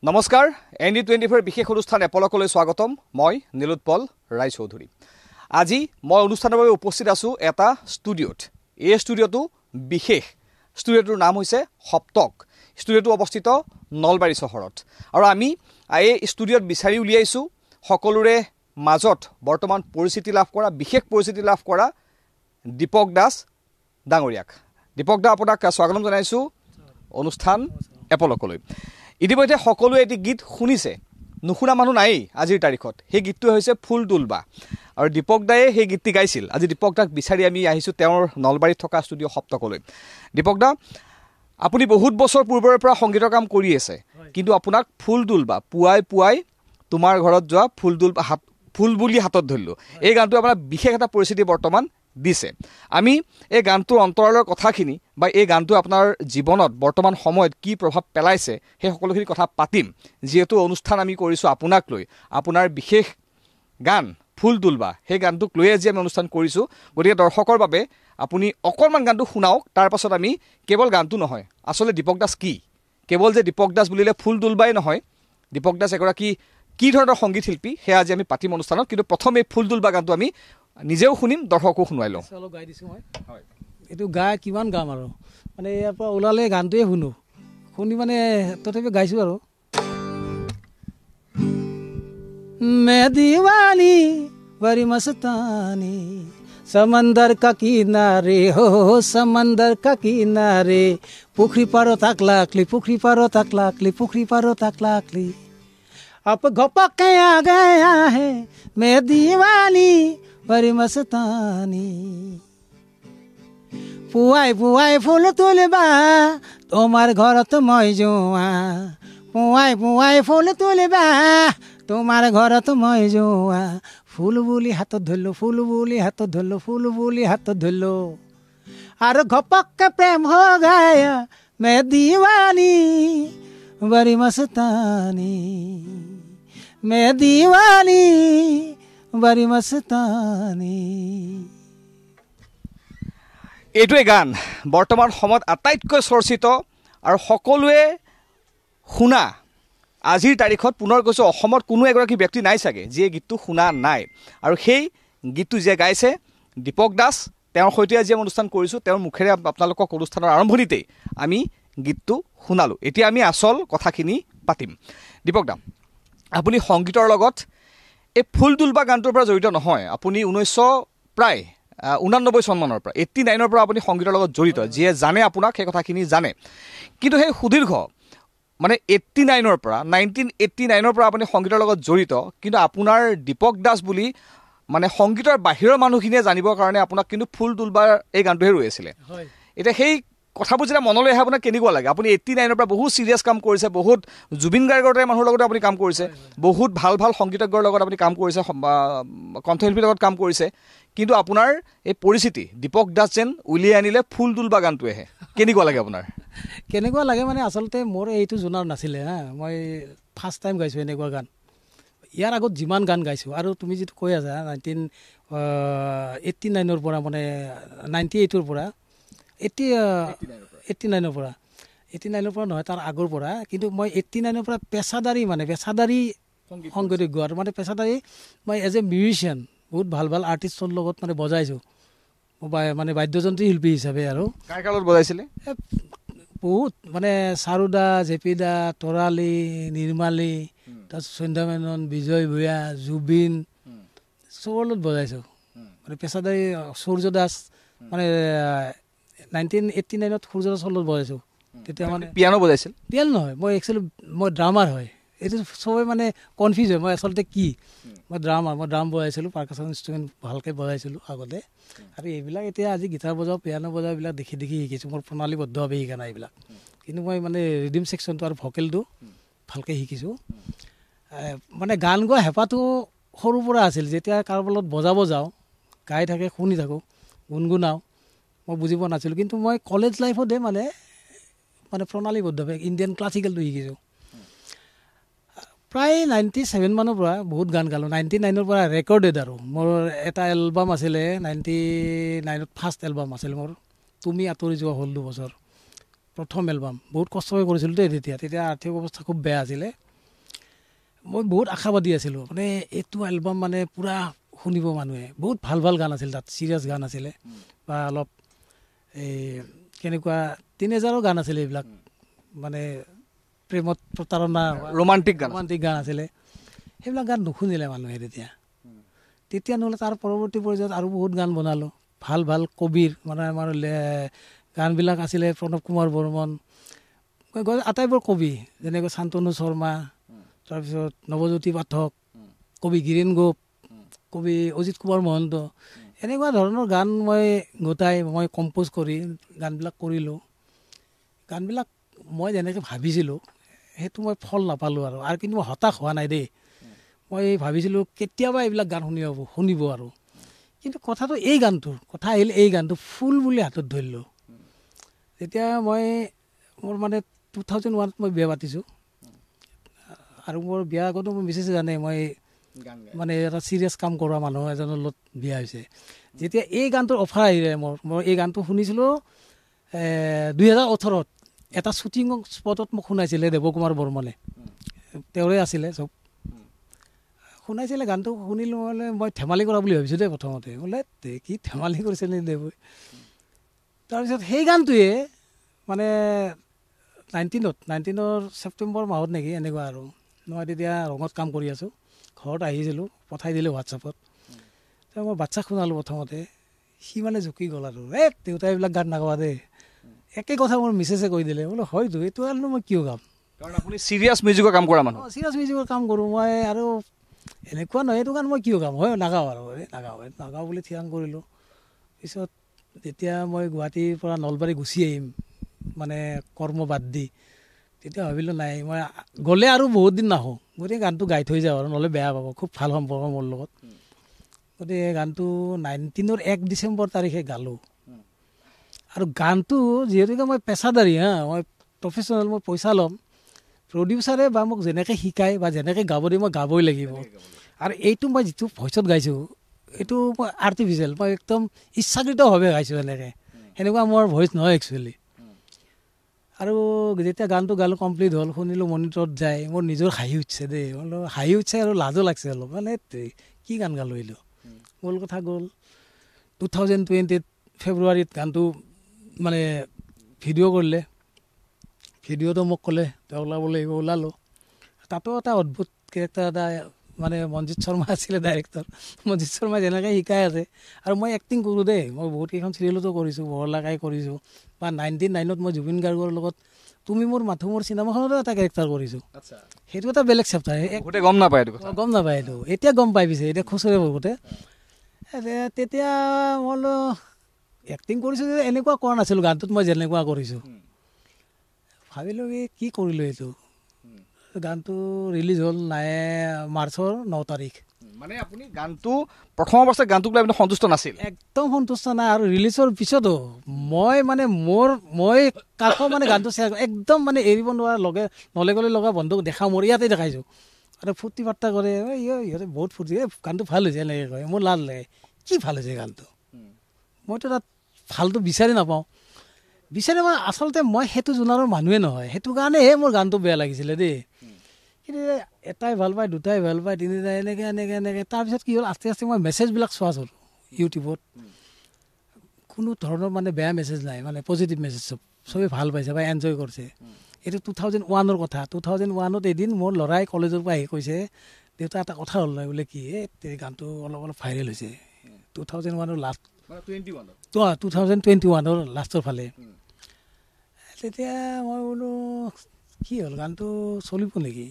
নমস্কাৰ ND24 বিশেষ অনুষ্ঠান এপলকলৈ স্বাগতম মই নীলোৎপল ৰায়চৌধুৰী আজি মই অনুষ্ঠানৰ বাবে উপস্থিত আছো এটা ষ্টুডিওত এই ষ্টুডিওটো বিশেষ ষ্টুডিওটোৰ নাম হৈছে সপ্তক ষ্টুডিওটো অৱস্থিত নলবাৰী চহৰত আৰু আমি এই ষ্টুডিওত বিচাৰি উলিয়াইছো সকলোৰে মাজত বৰ্তমান পৰিস্থিতি লাভ কৰা বিশেষ পৰিস্থিতি লাভ কৰা দীপক দাস ডাঙৰীয়াক দীপক দা আপোনাক স্বাগতম জনাইছো অনুষ্ঠান এপলকলৈ ইতিমধ্যে সকলোৱে এটি গীত শুনিছে নুশুনা মানুহ নাই আজিৰ তাৰিখত সেই গীতটো হৈছে ফুল তুলবা আৰু দীপক দায়ে সেই গীতটি গাইছিল আজি দীপক দাক বিচাৰি আমি আহিছো তেওঁৰ নলবাৰীত থকা ষ্টুডিও সপ্তকলৈ দীপক দা আপুনি বহুত বছৰ পূৰ্বৰ পৰা সংগীতৰ কাম কৰি আছে কিন্তু আপোনাক ফুল তুলবা পুৱাই পুৱাই তোমাৰ ঘৰত যোৱা ফুল তুলবা ফুল বুলি হাতত ধৰিলো এই গানটো আপোনাৰ বিশেষ এটা পৰিস্থিতি বৰ্তমান দিছে আমি এই গানটোৰ অন্তৰালৰ কথাখিনি বা এই গানটো আপোনাৰ জীৱনত বৰ্তমান সময়ত কি প্ৰভাৱ পেলাইছে সেই সকলোখিনি কথা পাতিম যেহেতু অনুষ্ঠান আমি কৰিছো আপোনাক লৈ আপোনাৰ বিশেষ গান ফুল তুলবা সেই গানটোক লৈ আজি আমি অনুষ্ঠান কৰিছো গতিকে দৰ্শকৰ বাবে আপুনি অকণমান গানটো শুনাওক তাৰ পাছত আমি কেৱল গানটো নহয় আসলে দীপক দাস কি কেৱল যে দীপক দাস বুলিলে ফুল তুলবাই নহয় দীপক দাস এগৰাকী কি ধৰণৰ সংগীত শিল্পী সেয়া আজি আমি পাতিম অনুষ্ঠানত কিন্তু প্ৰথমে ফুল তুলবা গানটো আমি নিজেও শুনিম দৰ্শকো শুনাই লওঁ অলপ গাই দিছোঁ মই হয় এইটো গাই কিমান গাম আৰু মানে ইয়াৰ পৰা ওলালে গানটোৱে শুনি মানে তথাপি গাইছোঁ আৰু মে দিৱানী বড়ি মস্তানী समंदर का किनारे हो समंदर का किनारे पुखरी पारो ताकलाकली पुखरी पारो ताकलाकली पुखरी पारो ताकलाकली अब घपक के आ गया है मैं दीवानी बड़ी मस्तानी पुआई पुआई फूल तुलबा तुम्हार घर तो मैं जोआ पुआई पुआई फूल तुलबा तुम्हार घर तो मैं जोआ फूल बुली हाथ धुलो फूल बुली हाथ धुलो फूल बुली हाथ धुलो और घपक के प्रेम हो गया मैं दीवानी बड़ी मस्तानी मैं दीवानी बड़ी मस्तानी এইটোৱে গান বৰ্তমান সময়ত আটাইতকৈ চৰ্চিত আৰু সকলোৱে শুনা আজিৰ তাৰিখত পুনৰ কৈছো অসমত কোনো এগৰাকী ব্যক্তি নাই চাগে যিয়ে গীতটো শুনা নাই আৰু সেই গীতটো যে গাইছে দীপক দাস তেওঁৰ সৈতে আজি অনুষ্ঠান কৰিছো তেওঁৰ মুখেৰে আপোনালোকক অনুষ্ঠানৰ আৰম্ভণিতেই আমি গীতটো শুনালো এতিয়া আমি আসল কথাখিনি পাতিম দীপক দা আপুনি সংগীতৰ লগত এই ফুল তুলবা গানটোৰ পৰা জড়িত নহয় আপুনি 1989 চনমানৰ পৰা 89ৰ পৰা আপুনি সংগীতৰ লগত জড়িত যিয়ে জানে আপোনাক সেই কথাখিনি জানে কিন্তু সেই সুদীৰ্ঘ মানে 89ৰ পৰা 1989ৰ পৰা আপুনি সংগীতৰ লগত জড়িত কিন্তু আপোনাৰ দীপক দাস বুলি মানে সংগীতৰ বাহিৰৰ মানুহখিনিয়ে জানিবৰ কাৰণে আপোনাক কিন্তু ফুল তুলবাৰ এই গানটোহে ৰৈ আছিলে এতিয়া সেই কথাবোৰ যেতিয়া মনলৈ আহে আপোনাৰ কেনেকুৱা লাগে আপুনি 89ৰ পৰা বহুত চিৰিয়াছ কাম কৰিছে বহুত জুবিন গাৰ্গৰ দৰে মানুহৰ লগত আপুনি কাম কৰিছে বহুত ভাল ভাল সংগীতজ্ঞৰ লগত আপুনি কাম কৰিছে কণ্ঠশিল্পীৰ লগত কাম কৰিছে কিন্তু আপোনাৰ এই পৰিস্থিতি দীপক দাস যেন উলিয়াই আনিলে ফুল তুলবা গানটোহে কেনেকুৱা লাগে আপোনাৰ কেনেকুৱা লাগে মানে আচলতে মোৰ এইটো জনাৰ নাছিলে হা মই ফাৰ্ষ্ট টাইম গাইছোঁ এনেকুৱা গান ইয়াৰ আগত যিমান গান গাইছোঁ আৰু তুমি যিটো কৈ আছা 1989ৰ পৰা মানে 98ৰ পৰা 89ৰ পৰা নহয় তাৰ আগৰ পৰা কিন্তু মই 89ৰ পৰা পেছাদাৰী সংগীতজ্ঞ আৰু মানে পেছাদাৰী মই এজ এ মিউজিচিয়ান বহুত ভাল ভাল আৰ্টিষ্টৰ লগত মানে বজাইছোঁ মানে বাদ্যযন্ত্ৰী শিল্পী হিচাপে আৰু কাৰ কালত বজাইছিলে বহুত মানে চাৰুদা জেপিদা তৰালী নিৰ্মালী তাৰপিছত সন্ধ্যা মেনন বিজয় ভূঞা জুবিন চবৰ লগত বজাইছোঁ মানে পেছাদাৰী সূৰ্য দাস মানে 1989ত সূৰ্য দাসৰ লগত বজাইছোঁ তেতিয়া মানে পিয়ানো বজাইছিল পিয়ানো নহয় মই একচুৱেলি মই ড্ৰামাৰ হয় এইটো চবেই মানে কনফিউজ হয় মই আচলতে কি মই ড্ৰাম বজাইছিলোঁ পাৰ্কাছন ইনষ্ট্ৰুমেণ্ট ভালকৈ বজাইছিলোঁ আগতে আৰু এইবিলাক এতিয়া আজি গীটাৰ বজাওঁ পিয়ানো বজাওঁ এইবিলাক দেখি শিকিছোঁ মোৰ প্ৰণালীবদ্ধভাৱে শিকা নাই এইবিলাক কিন্তু মই মানে ৰিডিম ছেকশ্যনটো আৰু ভকেলটো ভালকৈ শিকিছোঁ মানে গান গোৱা হেঁপাহটো সৰুৰ পৰা আছিল যেতিয়া কাৰোবাৰ লগত বজাব যাওঁ গাই থাকে শুনি থাকোঁ গুণগুণাওঁ মই বুজি পোৱা নাছিলোঁ কিন্তু মই কলেজ লাইফতে মানে প্ৰণালীবদ্ধভাৱে ইণ্ডিয়ান ক্লাছিকেলটো শিকিছোঁ প্ৰায় 97 মানৰ পৰা বহুত গান গালোঁ 99ৰ পৰা ৰেকৰ্ডেড আৰু মোৰ এটা এলবাম আছিলে 99ত ফাৰ্ষ্ট এলবাম আছিল মোৰ তুমি আঁতৰি যোৱা হ'ল 2 বছৰ প্ৰথম এলবাম বহুত কষ্টকৈ কৰিছিলোঁ তেতিয়া আৰ্থিক অৱস্থা খুব বেয়া আছিলে মই বহুত আশাবাদী আছিলোঁ মানে এইটো এলবাম মানে পূৰা শুনিব মানুহে বহুত ভাল ভাল গান আছিল তাত চিৰিয়াছ গান আছিলে বা অলপ এই কেনেকুৱা টিনেজাৰৰ গান আছিলে এইবিলাক মানে প্ৰেমত প্ৰতাৰণা ৰোমান্টিক গান আছিলে সেইবিলাক গান নুশুনিলে মানুহে তেতিয়া নহ'লে তাৰ পৰৱৰ্তী পৰ্যায়ত আৰু বহুত গান বনালোঁ ভাল ভাল কবিৰ মানে আমাৰ গানবিলাক আছিলে প্ৰণৱ কুমাৰ বৰ্মন আটাইবোৰ কবি যেনেকৈ শান্তনু শৰ্মা তাৰপিছত নৱজ্যোতি পাঠক কবি গিৰীন গোপ কবি অজিত কুমাৰ মহন্ত এনেকুৱা ধৰণৰ গান মই গোটাই মই কম্প'জ কৰি গানবিলাক কৰিলোঁ গানবিলাক মই যেনেকৈ ভাবিছিলোঁ সেইটো মই ফল নাপালোঁ আৰু কিন্তু মই হতাশ হোৱা নাই দেই মই ভাবিছিলোঁ কেতিয়াবা এইবিলাক গান শুনিব আৰু কিন্তু কথাটো এই গানটোৰ কথা আহিল এই গানটো ফুল বুলি হাতত ধৰিলোঁ তেতিয়া মই মোৰ মানে 2001 মই বিয়া পাতিছোঁ আৰু মোৰ বিয়া আগতো মোৰ মিছেছে জানে মই মানে এটা চিৰিয়াছ কাম কৰা মানুহ এজনৰ লগত বিয়া হৈছে যেতিয়া এই গানটোৰ অফাৰ আহিলে মই এই গানটো শুনিছিলোঁ 2018 এটা শ্বুটিং স্পটত মোক শুনাইছিলে দেৱকুমাৰ বৰ্মনে তেওঁৰে আছিলে চব শুনাইছিলে গানটো শুনিলোঁ মানে মই ধেমালি কৰা বুলি ভাবিছোঁ দেই প্ৰথমতে বোলে কি ধেমালি কৰিছিলে দেৱই তাৰপিছত সেই গানটোৱে মানে 19ৰ ছেপ্টেম্বৰ মাহত নেকি এনেকুৱা আৰু মই তেতিয়া ৰঙত কাম কৰি আছোঁ ঘৰত আহিছিলোঁ পঠাই দিলোঁ হোৱাটছআপত তাৰ মই বাচ্ছাক শুনালোঁ প্ৰথমতে সি মানে জুকি গ'ল আৰু দেউতাই এইবিলাক গান নাগাবা দেই একে কথা মোৰ মিছেছে কৈ দিলে বোলে হয়তো এইটো আৰু মই কিয় গাম কাৰণ আপুনি চিৰিয়াছ মিউজিকৰ কাম কৰা মানুহ চিৰিয়াছ মিউজিকৰ কাম কৰোঁ মই আৰু এনেকুৱা নহয় এইটো গান মই কিয় গাম হয় নাগাওঁ আৰু নাগাওঁ বুলি থিৰাং কৰিলোঁ পিছত যেতিয়া মই গুৱাহাটীৰ পৰা নলবাৰী গুচি আহিম মানে কৰ্ম বাদ দি তেতিয়া ভাবিলোঁ নাই মই গ'লে আৰু বহুত দিন নাহোঁ গতিকে গানটো গাই থৈ যাওঁ আৰু নহ'লে বেয়া পাব খুব ভাল সম্পৰ্ক মোৰ লগত গতিকে গানটো 19ৰ 1 ডিচেম্বৰ তাৰিখে গালোঁ আৰু গানটো যিহেতুকে মই পেছাদাৰী মই প্ৰফেশ্যনেল মই পইচা ল'ম প্ৰডিউচাৰে বা মোক যেনেকৈ শিকায় বা যেনেকৈ গাব দিয়ে মই গাবই লাগিব আৰু এইটো মই যিটো ভইচত গাইছোঁ এইটো মই আৰ্টিফিচিয়েল মই একদম ইচ্ছাকৃতভাৱে গাইছোঁ সেনেকুৱা মোৰ ভইচ নহয় একচুৱেলি আৰু যেতিয়া গানটো গালোঁ কমপ্লিট হ'ল শুনিলোঁ মনিটৰত যায় মোৰ নিজৰ হাঁহি উঠিছে দেই হাঁহি উঠিছে আৰু লাজো লাগছে অলপ মানে কি গান গালোঁ এইটো গ'ল কথা গ'ল 2020 ফেব্ৰুৱাৰীত গানটো মানে ভিডিঅ' কৰিলে ভিডিঅ'টো মোক ক'লে তেওঁ ওলাব লাগিব ওলালোঁ তাতো এটা অদ্ভুত কেৰেক্টাৰ এটা মানে মঞ্জিত শৰ্মা আছিলে ডাইৰেক্টৰ মঞ্জিত শৰ্মাই যেনেকৈ শিকাই আছে আৰু মই এক্টিং কৰোঁ দেই মই বহুত কেইখন চিৰিয়েলতো কৰিছোঁ বৰলাকাই কৰিছোঁ বা 99ত মই জুবিন গাৰ্গৰ লগত তুমি মোৰ মাথো মোৰ চিনেমাখনতো এটা কেৰেক্টাৰ কৰিছোঁ সেইটো এটা বেলেগ চেপ্টাৰ গম নাপায় এইটো এতিয়া গম পাই পিছে এতিয়া খুচৰে বহুতে তেতিয়া মই এক্টিং কৰিছোঁ যে এনেকুৱা কৰা নাছিলোঁ গানটোত মই যেনেকুৱা কৰিছোঁ ভাবিলোঁ কি কৰিলোঁ এইটো গানটো ৰিলিজ হ'ল মাৰ্চৰ 9 তাৰিখ মানে আপুনি গানটো প্ৰথম অৱস্থাত গানটোক লৈ আপুনি সন্তুষ্ট নাছিল একদম সন্তুষ্ট নাই আৰু ৰিলিজৰ পিছতো মই কাকো মানে গানটো একদম মানে এৰিব নোৱাৰা নলে গ'লে লগা বন্ধুক দেখাওঁ মোৰ ইয়াতে দেখাইছোঁ আৰু ফূৰ্তি ফাৰ্তা কৰে ইহঁতে বহুত ফূৰ্তি গানটো ভাল হৈছে এনেকৈ কয় মোৰ লাজ লাগে কি ভাল হৈছে গানটো মইতো তাত ভালটো বিচাৰি নাপাওঁ আচলতে মই সেইটো জোনাৰৰ মানুহে নহয় সেইটো কাৰণেহে মোৰ গানটো বেয়া লাগিছিলে দেই কিন্তু এটাই ভাল পায় দুটাই ভাল পায় তিনিটাই এনেকৈ তাৰপিছত কি হ'ল আস্তে আস্তে মই মেছেজবিলাক চোৱা চলোঁ ইউটিউবত কোনো ধৰণৰ মানে বেয়া মেছেজ নাই মানে পজিটিভ মেছেজ চবেই ভাল পাইছে বা এনজয় কৰিছে এইটো 2001ৰ কথা 2001ত এদিন মোৰ ল'ৰাই কলেজৰ পৰা আহি কৈছে দেউতা এটা কথা হ'ল নাই বোলে কি গানটো অলপ ভাইৰেল হৈছে 2001ৰ লাষ্ট 2021ৰ লাষ্টৰ ফালে তেতিয়া মই বোলো কি হ'ল গানটো চলিব নেকি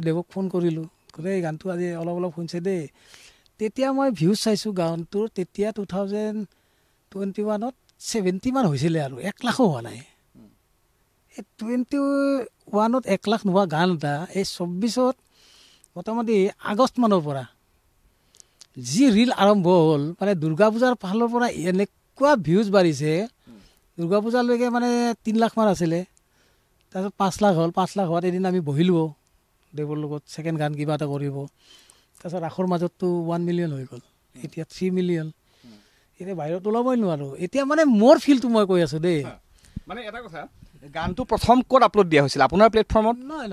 দেৱক ফোন কৰিলোঁ ক'লে এই গানটো আজি অলপ শুনিছে দেই তেতিয়া মই ভিউজ চাইছোঁ গানটোৰ তেতিয়া 2021ত 70 মান হৈছিলে আৰু 1 লাখো হোৱা নাই এই 21ত 1 লাখ নোহোৱা গান এটা এই 24ত মোটামুটি আগষ্ট মানৰ পৰা যি ৰিল আৰম্ভ হ'ল মানে দুৰ্গা পূজাৰ ফালৰ পৰা এনেকুৱা ভিউজ বাঢ়িছে দুৰ্গা পূজালৈকে মানে 3 লাখ মান আছিলে তাৰপিছত 5 লাখ হ'ল 5 লাখ হোৱাত এদিন আমি বহিলোঁ দেৱৰ লগত ছেকেণ্ড গান কিবা এটা কৰিব তাৰপিছত ৰাসৰ মাজততো 1 মিলিয়ন হৈ গ'ল এতিয়া 3 মিলিয়ন এতিয়া বাহিৰত ওলাবই নোৱাৰোঁ এতিয়া মানে মোৰ ফিলটো মই কৈ আছোঁ দেই মানে এটা কথা গানটো প্ৰথম ক'ত আপলোড দিয়া হৈছিল আপোনাৰ প্লেটফৰ্মত নহয়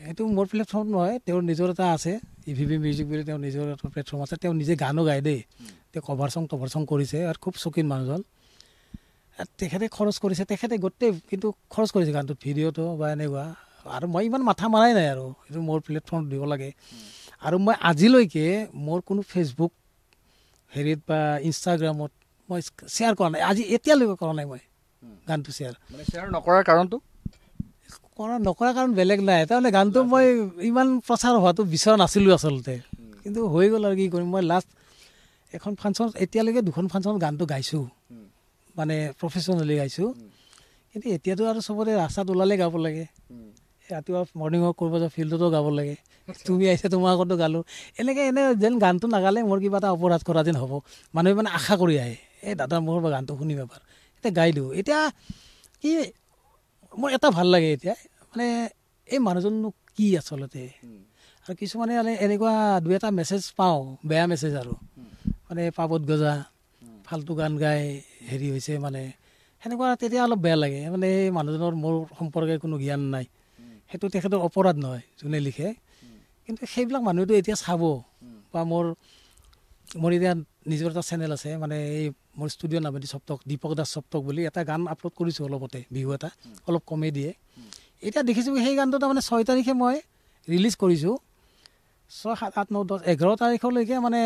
এইটো মোৰ প্লেটফৰ্ম নহয়, তেওঁৰ নিজৰ এটা আছে EVB মিউজিক বুলি, তেওঁৰ নিজৰ এটা প্লেটফৰ্ম আছে। তেওঁ নিজে গানো গায় দেই, তেওঁ কভাৰ চং কৰিছে আৰু খুব চকীন মানুহজন। তেখেতে খৰচ কৰিছে, তেখেতে গোটেই কিন্তু খৰচ কৰিছে গানটোত, ভিডিঅ'টো বা এনেকুৱা। আৰু মই ইমান মাথা মাৰাই নাই আৰু এইটো মোৰ প্লেটফৰ্ম দিব লাগে। আৰু মই আজিলৈকে মোৰ কোনো ফেচবুক হেৰিত বা ইনষ্টাগ্ৰামত মই শ্বেয়াৰ কৰা নাই, এতিয়ালৈকে কৰা নাই মই গানটো শ্বেয়াৰ। শ্বেয়াৰ নকৰাৰ কাৰণটো নকৰাৰ কাৰণ বেলেগ নাই, তাৰমানে গানটো মই ইমান প্ৰচাৰ হোৱাটো বিচৰা নাছিলোঁ আচলতে, কিন্তু হৈ গ'ল আৰু কি কৰিম। মই লাষ্ট এখন ফাংচন, এতিয়ালৈকে 2খন ফাংচনত গানটো গাইছোঁ, মানে প্ৰফেচনেলি গাইছোঁ। কিন্তু এতিয়াতো আৰু চবতে ৰাস্তাত ওলালে গাব লাগে, ৰাতিপুৱা মৰ্ণিং ৱাক কৰিব যাওঁ ফিল্ডতো গাব লাগে, তুমি আহিছে তোমাৰ আগতো গালোঁ। এনে যেন গানটো নাগালে মোৰ কিবা এটা অপৰাধ কৰা যেন হ'ব। মানুহে মানে আশা কৰি আহে, এই দাদা মোৰ গানটো শুনিব এবাৰ, এতিয়া গাই দিওঁ। এতিয়া কি মোৰ এটা ভাল লাগে এতিয়া, মানে এই মানুহজননো কি আচলতে। আৰু কিছুমানে এনেকুৱা 2-এটা মেছেজ পাওঁ, বেয়া মেছেজ আৰু মানে পাবত গজা ফাল্টু গান গাই হেৰি হৈছে, মানে সেনেকুৱা। তেতিয়া অলপ বেয়া লাগে, মানে এই মানুহজনৰ মোৰ সম্পৰ্কে কোনো জ্ঞান নাই, সেইটো তেখেতৰ অপৰাধ নহয় যোনে লিখে। কিন্তু সেইবিলাক মানুহেতো এতিয়া চাব, বা মোৰ এতিয়া নিজৰ এটা চেনেল আছে, মানে এই মোৰ ষ্টুডিঅ' নামেদি সপ্তক, দীপক দাস সপ্তক বুলি এটা গান আপলোড কৰিছোঁ অলপতে, বিহু এটা অলপ কমেই দিয়ে। এতিয়া দেখিছোঁ সেই গানটো তাৰমানে 6 তাৰিখে মই ৰিলিজ কৰিছোঁ, 6, 7, 8, 9, 10, 11 তাৰিখলৈকে মানে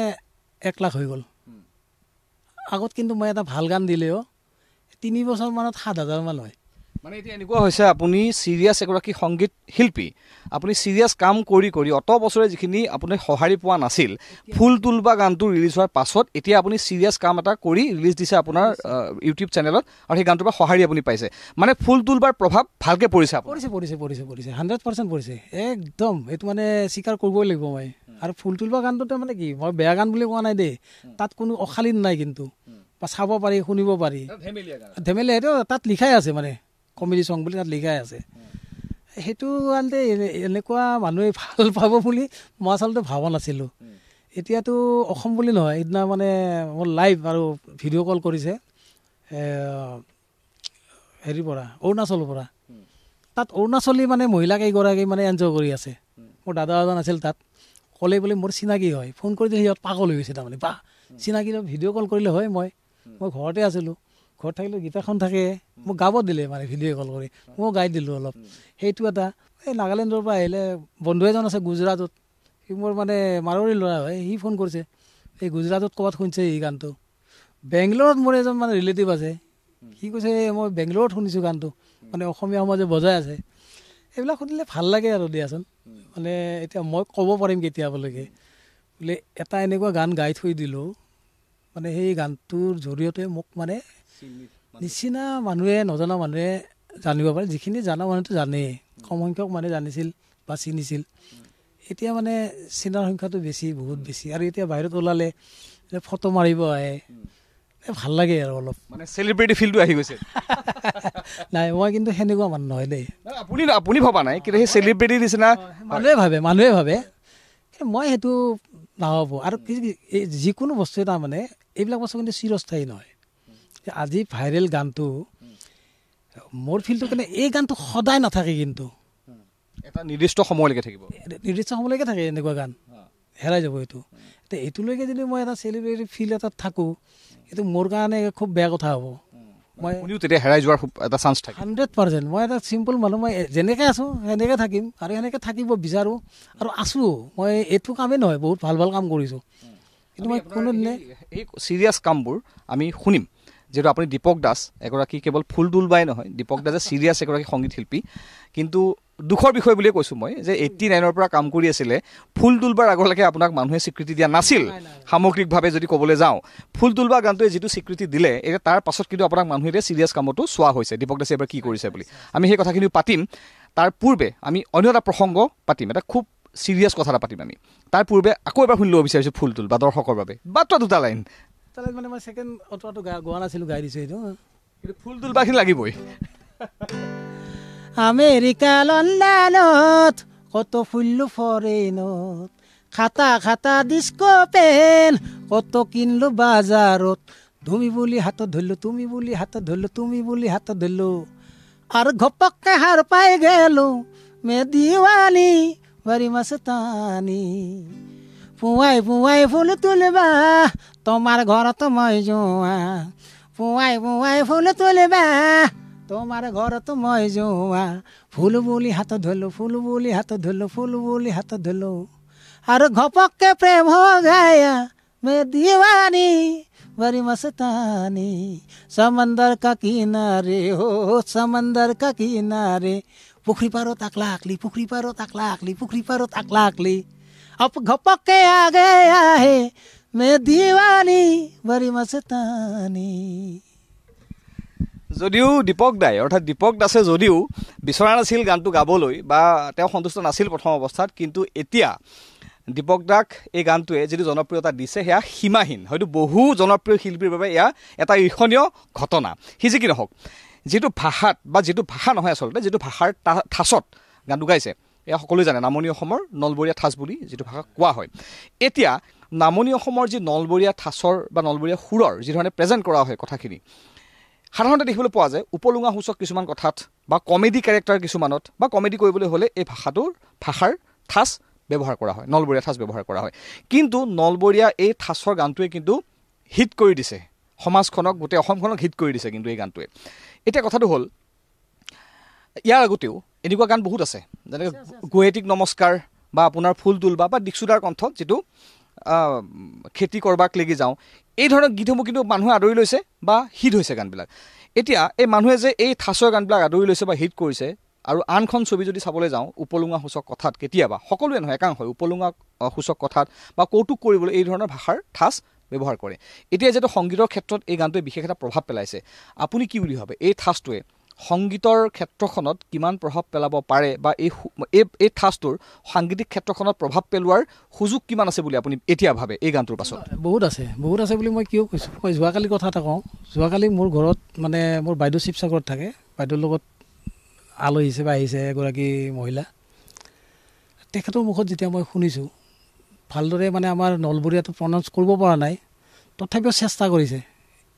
1 লাখ হৈ গ'ল। আগত কিন্তু মই এটা ভাল গান দিলেও 3 বছৰমানত 7,000 মান হয়। মানে এতিয়া এনেকুৱা হৈছে, আপুনি চিৰিয়াছ এগৰাকী সংগীত শিল্পী, আপুনি চিৰিয়াছ কাম কৰি অত বছৰে যিখিনি আপুনি সঁহাৰি পোৱা নাছিল, ফুল তুলবা গানটো ৰিলিজ হোৱাৰ পাছত এতিয়া আপুনি চিৰিয়াছ কাম এটা কৰি ৰিলিজ দিছে আপোনাৰ ইউটিউব চেনেলত, আৰু সেই গানটোৰ পৰা সঁহাৰি আপুনি পাইছে। মানে ফুল তুলবাৰ প্ৰভাৱ ভালকৈ পৰিছে, পৰিছে 100% পৰিছে একদম। এইটো মানে স্বীকাৰ কৰিবই লাগিব মই। আৰু ফুল তুলবা গানটোতে মানে কি, মই বেয়া গান বুলি কোৱা নাই দেই, তাত কোনো অশালীন নাই, কিন্তু বা চাব পাৰি, শুনিব পাৰি, ধেমেলীয়া। এইটো তাত লিখাই আছে, মানে কমেডি চং বুলি তাত লিখাই আছে। সেইটো কাৰণতে এনেকুৱা মানুহে ভাল পাব বুলি মই আচলতে ভবা নাছিলোঁ। এতিয়াতো অসম বুলি নহয়, সিদিনা মানে মোৰ লাইভ আৰু ভিডিঅ' কল কৰিছে হেৰিৰ পৰা, অৰুণাচলৰ পৰা। তাত অৰুণাচলী মানে মহিলা কেইগৰাকী মানে এনজয় কৰি আছে। মোৰ দাদা এজন আছিল তাত, ক'লে বোলে মোৰ চিনাকি হয়, ফোন কৰি দিলে সিহঁত পাগল হৈ গৈছে। তাৰমানে বা চিনাকি ভিডিঅ' কল কৰিলে হয়। মই ঘৰতে আছিলোঁ, ঘৰত থাকিলেও গীটাৰখন থাকে, মোক গাব দিলে মানে ভিডিঅ' কল কৰি, ময়ো গাই দিলোঁ অলপ। সেইটো এটা। এই নাগালেণ্ডৰ পৰা আহিলে বন্ধু এজন আছে গুজৰাটত, সি মোৰ মানে মাৰোৱাৰী ল'ৰা হয়, সি ফোন কৰিছে, এই গুজৰাটত ক'ৰবাত শুনিছে এই গানটো। বেংগলোৰত মোৰ এজন মানে ৰিলেটিভ আছে, সি কৈছে মই বেংগলোৰত শুনিছোঁ গানটো, মানে অসমীয়া সমাজে বজাই আছে। এইবিলাক শুনিলে ভাল লাগে আৰু দিয়াচোন। মানে এতিয়া মই ক'ব পাৰিম কেতিয়ালৈকে বোলে এটা এনেকুৱা গান গাই থৈ দিলোঁ, মানে সেই গানটোৰ জৰিয়তে মোক মানে নিচিনা মানুহে, নজনা মানুহে জানিব পাৰে। যিখিনি জানা মানুহটো জানেই, কম সংখ্যক মানুহে জানিছিল বা চিনিছিল। এতিয়া মানে চিনাৰ সংখ্যাটো বেছি, বহুত বেছি। আৰু এতিয়া বাহিৰত ওলালে ফটো মাৰিব আহে, ভাল লাগে আৰু অলপ, মানে চেলিব্ৰিটি ফিল্ডটো আহি গৈছে। নাই, মই কিন্তু সেনেকুৱা মানুহ নহয় দেই। আপুনি ভবা নাই, কিন্তু সেই চেলিব্ৰিটিৰ নিচিনা মানুহে ভাবে, কিন্তু মই সেইটো নাভাবোঁ। আৰু যিকোনো বস্তুৱে তাৰমানে এইবিলাক বস্তু কিন্তু চিৰস্থায়ী নহয়। আজি ভাইৰেল গানটো মোৰ ফিল্ডটো কাৰণে, এই গানটো সদায় নাথাকে, কিন্তু এটা নিৰ্দিষ্ট সময়লৈকে থাকে। এনেকুৱা গান হেৰাই যাব এইটো। এতিয়া এইটোলৈকে যদি মই এটা চেলিব্ৰিটি ফিল্ড এটাত থাকোঁ, এইটো মোৰ কাৰণে খুব বেয়া কথা হ'ব। মই তেতিয়া হেৰাই যোৱাৰ এটা চান্স থাকে 100%। মই এটা চিম্পল মানুহ, মই যেনেকৈ আছোঁ সেনেকৈ থাকিম, আৰু সেনেকৈ থাকিব বিচাৰোঁ, আৰু আছোঁ। মই এইটো কামেই নহয়, বহুত ভাল ভাল কাম কৰিছোঁ, কিন্তু মই কোনোদিনে এই চিৰিয়াছ কামবোৰ আমি শুনিম। যিহেতু আপুনি দীপক দাস এগৰাকী কেৱল ফুল তুলবাই নহয়, দীপক দাসে চিৰিয়াছ এগৰাকী সংগীত শিল্পী। কিন্তু দুখৰ বিষয় বুলিয়ে কৈছোঁ মই, যে 89ৰ পৰা কাম কৰি আছিলে, ফুল তুলবাৰ আগলৈকে আপোনাক মানুহে স্বীকৃতি দিয়া নাছিল। সামগ্ৰিকভাৱে যদি ক'বলৈ যাওঁ, ফুল তুলবা গানটোৱে যিটো স্বীকৃতি দিলে, এতিয়া তাৰ পাছত কিন্তু আপোনাক মানুহে চিৰিয়াছ কামতো চোৱা হৈছে, দীপক দাসে এবাৰ কি কৰিছে বুলি। আমি সেই কথাখিনি পাতিম। তাৰ পূৰ্বে আমি অন্য এটা প্ৰসংগ পাতিম, এটা খুব চিৰিয়াছ কথা এটা পাতিম আমি। তাৰ পূৰ্বে আকৌ এবাৰ শুনি ল'ব বিচাৰিছোঁ ফুল তুলবা দৰ্শকৰ বাবে, মাত্ৰ 2টা লাইন। মানে মই ছেকেণ্ড অটোৱাটো গোৱা নাছিলোঁ, গাই দিছোঁ এইটো। কিন্তু ফুল তুলবাখিনি লাগিবই। আমেৰিকা লণ্ডনত কত ফুল্লো ফৰেইনত, খাটা ডিস্কো পেন কত কিনলো বাজাৰত। তুমি বুলি হাতত ধৰিলোঁ, তুমি বুলি হাতত ধৰিলোঁ, তুমি বুলি হাতত ধৰিলোঁ, আৰু ঘপককে হাৰ পাই গেলোঁ, মে দিৱানী বৰি মস্তানী পুৱাই পুৱাই ফুল তুলিবা তোমাৰ ঘৰত মই যোৱা পুৱাই পুৱাই ফুল তুলিবা তোমাৰ ঘৰত মই যোৱা ফুল বুলি হাত ধৰিলোঁ ফুল বুলি হাত ধৰিলোঁ ফুল বুলি হাত ধৰিলোঁ আৰু ঘপককে প্ৰেম হৈ গায়া মে দিৱানী बड़ी मस्तानी समंदर का किनारे हो समंदर का किनारे पुखरी पारो ताकला आकली पुखरी पारो ताकला आकली पुखरी पारो ताकला आकली अब घपक के आ गया है मैं दीवानी बड़ी मस्तानी যদিও দীপক দাই অৰ্থাৎ দীপক দাসে যদিও বিচৰা নাছিল গানটো গাবলৈ বা তেওঁ সন্তুষ্ট নাছিল প্ৰথম অৱস্থাত কিন্তু এতিয়া দীপক দাক এই গানটোৱে যিটো জনপ্ৰিয়তা দিছে সেয়া সীমাহীন হয়তো বহু জনপ্ৰিয় শিল্পীৰ বাবে এয়া এটা ঈৰ্ষণীয় ঘটনা সি যি কি নহওক যিটো ভাষাত বা যিটো ভাষা নহয় আচলতে যিটো ভাষাৰ ঠাচত গানটো গাইছে এয়া সকলোৱে জানে নামনি অসমৰ নলবৰীয়া ঠাচ বুলি যিটো ভাষা কোৱা হয় এতিয়া নামনি অসমৰ যি নলবৰীয়া ঠাচৰ বা নলবৰীয়া সুৰৰ যিধৰণে প্ৰেজেণ্ট কৰা হয় কথাখিনি সাধাৰণতে দেখিবলৈ পোৱা যায় উপলুঙা সূচক কিছুমান কথাত বা কমেডি কেৰেক্টাৰ কিছুমানত বা কমেডি কৰিবলৈ হ'লে এই ভাষাৰ ঠাচ ব্যৱহাৰ কৰা হয় নলবৰীয়া ঠাচ ব্যৱহাৰ কৰা হয় কিন্তু নলবৰীয়া এই ঠাচৰ গানটোৱে কিন্তু হিট কৰি দিছে সমাজখনক গোটেই অসমখনক হিট কৰি দিছে কিন্তু এই গানটোৱে এতিয়া কথাটো হ'ল ইয়াৰ আগতেও এনেকুৱা গান বহুত আছে যেনেকৈ গুৱাহাটীক নমস্কাৰ বা আপোনাৰ ফুল তুলবা বা দীক্ষুদাৰ কণ্ঠত যিটো খেতি কৰবাক লাগি যাওঁ এই ধৰণৰ গীতসমূহ কিন্তু মানুহে আদৰি লৈছে বা হিট হৈছে গানবিলাক এতিয়া এই মানুহে যে এই ঠাচৰ গানবিলাক আদৰি লৈছে বা হিট কৰিছে আৰু আনখন ছবি যদি চাবলৈ যাওঁ উপলুঙা সূচক কথাত কেতিয়াবা সকলোৱে নহয় একাংশ উপলুঙা সূচক কথাত বা কৌতুক কৰিবলৈ এই ধৰণৰ ভাষাৰ ঠাচ ব্যৱহাৰ কৰে এতিয়া যেটো সংগীতৰ ক্ষেত্ৰত এই গানটোৱে বিশেষ এটা প্ৰভাৱ পেলাইছে আপুনি কি বুলি ভাবে এই ঠাচটোৱে সংগীতৰ ক্ষেত্ৰখনত কিমান প্ৰভাৱ পেলাব পাৰে বা এই ঠাচটোৰ সাংগীতিক ক্ষেত্ৰখনত প্ৰভাৱ পেলোৱাৰ সুযোগ কিমান আছে বুলি আপুনি এতিয়া ভাবে এই গানটোৰ পাছত বহুত আছে বুলি মই কিয় কৈছোঁ মই যোৱাকালি কথা এটা কওঁ যোৱাকালি মোৰ ঘৰত মানে মোৰ বাইদেউ শিৱসাগৰত থাকে বাইদেউৰ লগত আলহী হিচাপে আহিছে এগৰাকী মহিলা তেখেতৰ মুখত যেতিয়া মই শুনিছোঁ ভালদৰে মানে আমাৰ নলবৰীয়াটো প্ৰনাউন্স কৰিব পৰা নাই তথাপিও চেষ্টা কৰিছে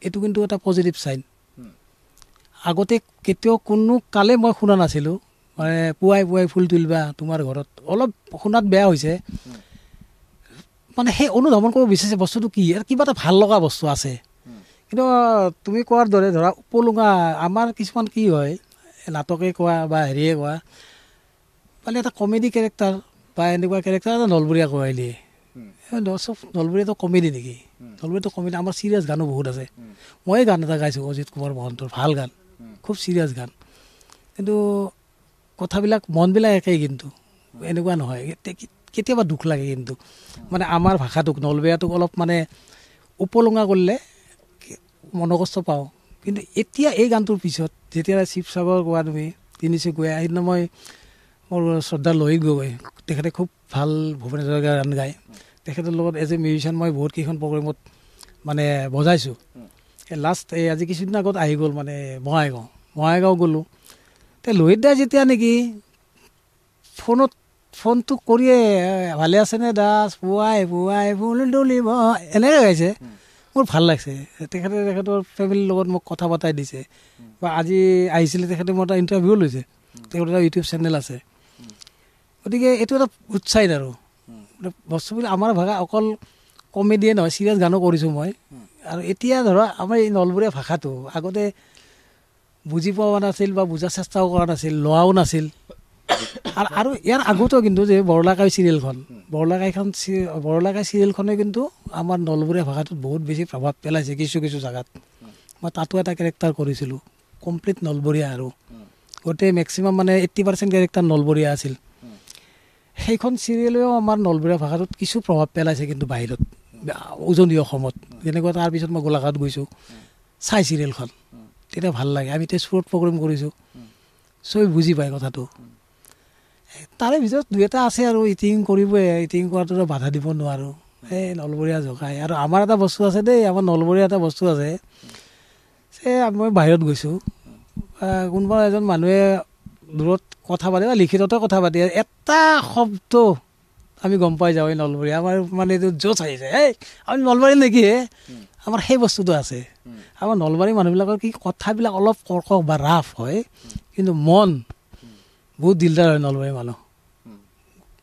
এইটো কিন্তু এটা পজিটিভ চাইন আগতে কেতিয়াও কোনো কালে মই শুনা নাছিলোঁ মানে পুৱাই পুৱাই ফুল তুলিবা তোমাৰ ঘৰত অলপ শুনাত বেয়া হৈছে মানে সেই অনুধাৱন কৰিব বিচাৰিছে বস্তুটো কি আৰু কিবা এটা ভাল লগা বস্তু আছে কিন্তু তুমি কোৱাৰ দৰে ধৰা উপলুঙা আমাৰ কিছুমান কি হয় নাটকে কোৱা বা হেৰিয়ে কোৱা মানে এটা কমেডি কেৰেক্টাৰ বা এনেকুৱা কেৰেক্টাৰ এটা নলবৰীয়া কোৱাই দিয়ে চব নলবৰীয়াটো কমেডি নেকি নলবৰীয়াটো কমেডি আমাৰ চিৰিয়াছ গানো বহুত আছে মই গান এটা গাইছোঁ অজিত কুমাৰ মহন্তৰ ভাল গান খুব চিৰিয়াছ গান কিন্তু কথাবিলাক মনবিলাক একেই কিন্তু এনেকুৱা নহয় কেতিয়াবা দুখ লাগে কিন্তু মানে আমাৰ ভাষাটোক নলবৰীয়াটোক অলপ মানে উপলুঙা কৰিলে মনকষ্ট পাওঁ কিন্তু এতিয়া এই গানটোৰ পিছত যেতিয়া শিৱসাগৰ গোৱা তুমি তিনিচুকীয়া সেইদিনা মই মোৰ শ্ৰদ্ধা লৈ গৈ তেখেতে খুব ভাল ভূপেন্দ্ৰ গান গায় তেখেতৰ লগত এজ এ মিউজিচিয়ান মই বহুত কেইখন প্ৰগ্ৰেমত মানে বজাইছোঁ লাষ্ট এই আজি কিছুদিন আগত আহি গ'ল মানে বঙাইগাঁও গ'লোঁ তে লোহিত দাই যেতিয়া নেকি ফোনটো কৰিয়ে ভালে আছেনে দাস পুৱাই পুৱাই ফুল তুলিব এনেকৈ গাইছে মোৰ ভাল লাগিছে তেখেতৰ ফেমিলিৰ লগত মোক কথা পতাই দিছে বা আজি আহিছিলে তেখেতে মোৰ এটা ইণ্টাৰভিউ লৈছে তেখেতৰ এটা ইউটিউব চেনেল আছে গতিকে এইটো এটা উৎসাহিত আৰু বস্তুবোৰ আমাৰ ভাষা অকল কমেডিয়ে নহয় চিৰিয়াছ গানো কৰিছোঁ মই আৰু এতিয়া ধৰা আমাৰ এই নলবৰীয়া ভাষাটো আগতে বুজি পোৱা নাছিল বা বুজাৰ চেষ্টাও কৰা নাছিল লোৱাও নাছিল আৰু ইয়াৰ আগতেও কিন্তু যে বৰলাকাই চিৰিয়েলখন বৰলাকাই চিৰিয়েলখনে কিন্তু আমাৰ নলবৰীয়া ভাষাটোত বহুত বেছি প্ৰভাৱ পেলাইছে কিছু জেগাত মই তাতো এটা কেৰেক্টাৰ কৰিছিলোঁ কমপ্লিট নলবৰীয়া আৰু গোটেই মেক্সিমাম মানে 80% কেৰেক্টাৰ নলবৰীয়া আছিল সেইখন চিৰিয়েলেও আমাৰ নলবৰীয়া ভাষাটোত কিছু প্ৰভাৱ পেলাইছে কিন্তু বাহিৰত উজনি অসমত যেনেকুৱা তাৰপিছত মই গোলাঘাট গৈছোঁ চাই চিৰিয়েলখন তেতিয়া ভাল লাগে আমি তেজপুৰত প্ৰগ্ৰেম কৰিছোঁ চবেই বুজি পায় কথাটো তাৰে ভিতৰত দুই এটা আছে আৰু ইটিং কৰিবই ইটিং কৰাটো বাধা দিব নোৱাৰোঁ এই নলবৰীয়া জকাই আৰু আমাৰ এটা বস্তু আছে দেই আমাৰ নলবৰীয়া এটা বস্তু আছে মই বাহিৰত গৈছোঁ কোনোবা এজন মানুহে দূৰত কথা পাতে বা লিখিততে কথা পাতে এটা শব্দ আমি গম পাই যাওঁ এই নলবৰীয়া আমাৰ মানে এইটো জোচ আহিছে এই আমি নলবাৰী নেকি আমাৰ সেই বস্তুটো আছে আমাৰ নলবাৰী মানুহবিলাকৰ কি কথাবিলাক অলপ কৰ্কশ বা ৰাফ হয় কিন্তু বহুত দিলদাৰ হয় নলবাৰীৰ মানুহ